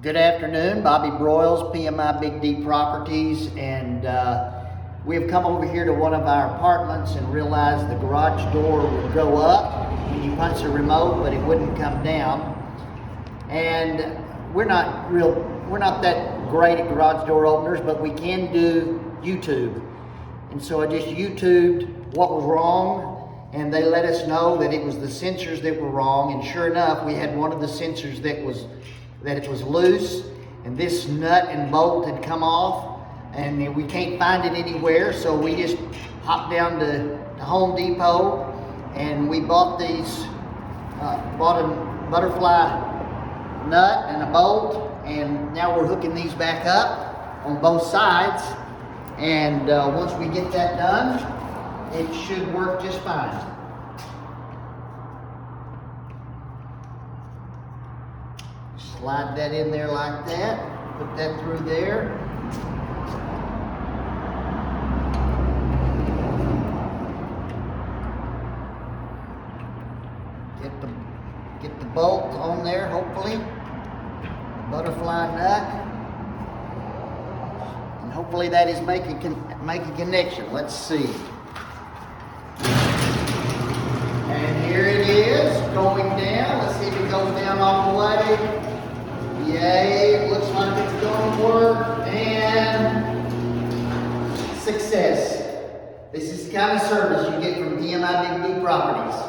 Good afternoon, Bobby Broyles, PMI Big D Properties, and we have come over here to one of our apartments and realized the garage door would go up when you punch the remote, but it wouldn't come down. And we're not that great at garage door openers, but we can do YouTube. And so I just YouTubed what was wrong, and they let us know that it was the sensors that were wrong. And sure enough, we had one of the sensors that it was loose, and this nut and bolt had come off, and we can't find it anywhere. So we just hopped down to Home Depot, and we bought bought a butterfly nut and a bolt, and now we're hooking these back up on both sides. And once we get that done, it should work just fine. Slide that in there like that, put that through there. Get the bolt on there, hopefully. The butterfly nut. And hopefully that is making a connection. Let's see. And here it is, going down. Let's see if it goes down all the way. Yay, it looks like it's going to work, and success. This is the kind of service you get from PMI Big D Properties.